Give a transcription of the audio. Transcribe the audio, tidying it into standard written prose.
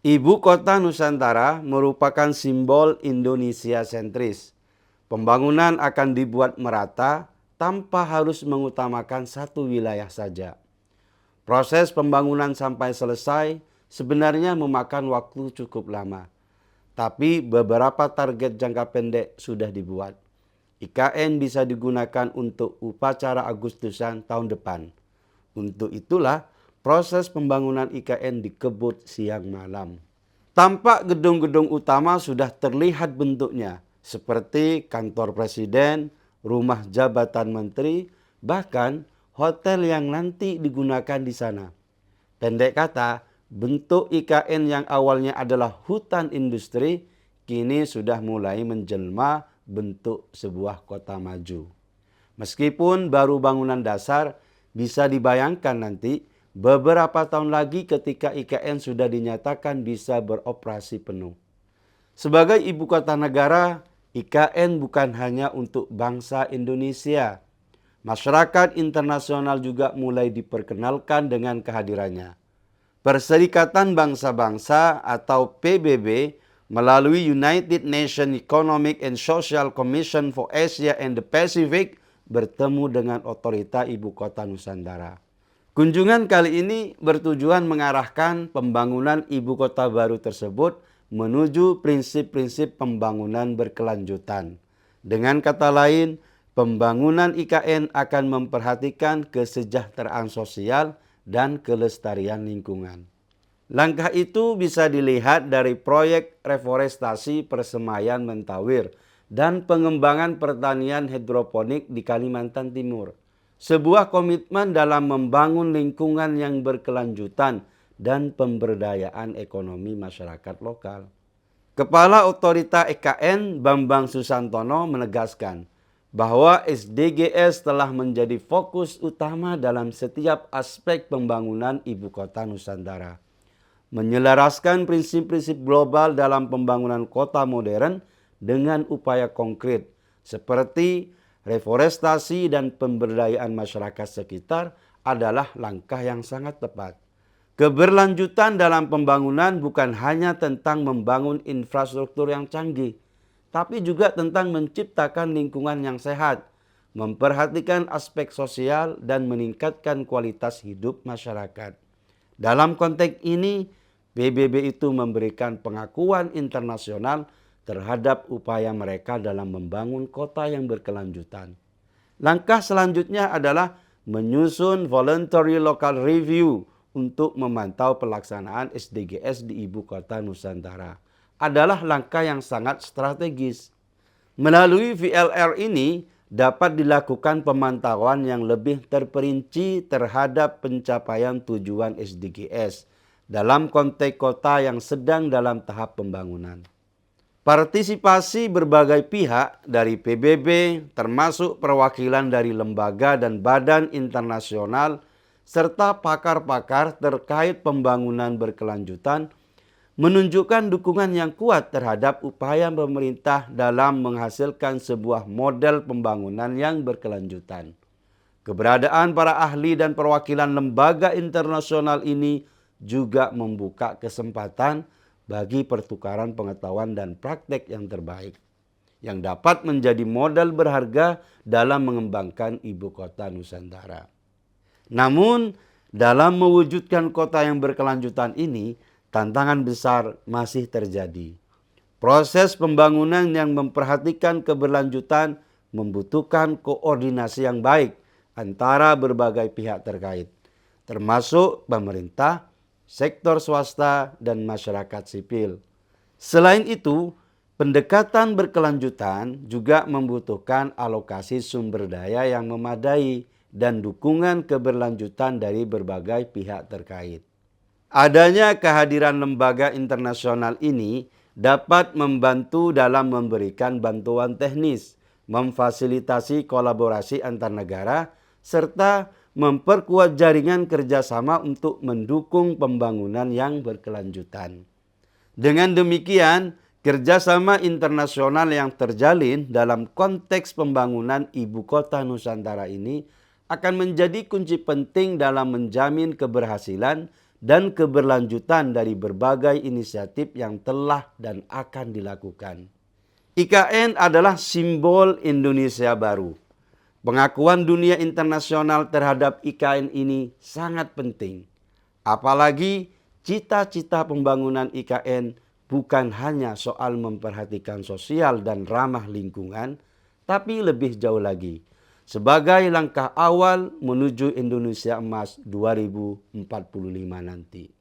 Ibu kota Nusantara merupakan simbol Indonesia sentris. Pembangunan akan dibuat merata tanpa harus mengutamakan satu wilayah saja. Proses pembangunan sampai selesai sebenarnya memakan waktu cukup lama. Tapi beberapa target jangka pendek sudah dibuat. IKN bisa digunakan untuk upacara Agustusan tahun depan. Untuk itulah proses pembangunan IKN dikebut siang malam. Tampak gedung-gedung utama sudah terlihat bentuknya, seperti kantor presiden, rumah jabatan menteri, bahkan hotel yang nanti digunakan di sana. Pendek kata, bentuk IKN yang awalnya adalah hutan industri, kini sudah mulai menjelma bentuk sebuah kota maju. Meskipun baru bangunan dasar, bisa dibayangkan nanti beberapa tahun lagi ketika IKN sudah dinyatakan bisa beroperasi penuh. Sebagai ibu kota negara, IKN bukan hanya untuk bangsa Indonesia. Masyarakat internasional juga mulai diperkenalkan dengan kehadirannya. Perserikatan Bangsa-Bangsa atau PBB melalui United Nations Economic and Social Commission for Asia and the Pacific bertemu dengan otorita ibu kota Nusantara. Kunjungan kali ini bertujuan mengarahkan pembangunan ibu kota baru tersebut menuju prinsip-prinsip pembangunan berkelanjutan. Dengan kata lain, pembangunan IKN akan memperhatikan kesejahteraan sosial dan kelestarian lingkungan. Langkah itu bisa dilihat dari proyek reforestasi Persemayan Mentawir dan pengembangan pertanian hidroponik di Kalimantan Timur. Sebuah komitmen dalam membangun lingkungan yang berkelanjutan dan pemberdayaan ekonomi masyarakat lokal. Kepala Otorita IKN Bambang Susantono menegaskan bahwa SDGs telah menjadi fokus utama dalam setiap aspek pembangunan ibu kota Nusantara. Menyelaraskan prinsip-prinsip global dalam pembangunan kota modern dengan upaya konkret seperti reforestasi dan pemberdayaan masyarakat sekitar adalah langkah yang sangat tepat. Keberlanjutan dalam pembangunan bukan hanya tentang membangun infrastruktur yang canggih, tapi juga tentang menciptakan lingkungan yang sehat, memperhatikan aspek sosial dan meningkatkan kualitas hidup masyarakat. Dalam konteks ini, PBB itu memberikan pengakuan internasional terhadap upaya mereka dalam membangun kota yang berkelanjutan. Langkah selanjutnya adalah menyusun voluntary local review untuk memantau pelaksanaan SDGs di ibu kota Nusantara. Adalah langkah yang sangat strategis. Melalui VLR ini dapat dilakukan pemantauan yang lebih terperinci terhadap pencapaian tujuan SDGs dalam konteks kota yang sedang dalam tahap pembangunan. Partisipasi berbagai pihak dari PBB termasuk perwakilan dari lembaga dan badan internasional serta pakar-pakar terkait pembangunan berkelanjutan menunjukkan dukungan yang kuat terhadap upaya pemerintah dalam menghasilkan sebuah model pembangunan yang berkelanjutan. Keberadaan para ahli dan perwakilan lembaga internasional ini juga membuka kesempatan bagi pertukaran pengetahuan dan praktek yang terbaik, yang dapat menjadi modal berharga dalam mengembangkan ibu kota Nusantara. Namun, dalam mewujudkan kota yang berkelanjutan ini, tantangan besar masih terjadi. Proses pembangunan yang memperhatikan keberlanjutan membutuhkan koordinasi yang baik antara berbagai pihak terkait, termasuk pemerintah, sektor swasta, dan masyarakat sipil. Selain itu, pendekatan berkelanjutan juga membutuhkan alokasi sumber daya yang memadai dan dukungan keberlanjutan dari berbagai pihak terkait. Adanya kehadiran lembaga internasional ini dapat membantu dalam memberikan bantuan teknis, memfasilitasi kolaborasi antar negara, serta memperkuat jaringan kerjasama untuk mendukung pembangunan yang berkelanjutan. Dengan demikian, kerjasama internasional yang terjalin dalam konteks pembangunan ibu kota Nusantara ini akan menjadi kunci penting dalam menjamin keberhasilan dan keberlanjutan dari berbagai inisiatif yang telah dan akan dilakukan. IKN adalah simbol Indonesia baru. Pengakuan dunia internasional terhadap IKN ini sangat penting. Apalagi cita-cita pembangunan IKN bukan hanya soal memperhatikan sosial dan ramah lingkungan, tapi lebih jauh lagi, sebagai langkah awal menuju Indonesia Emas 2045 nanti.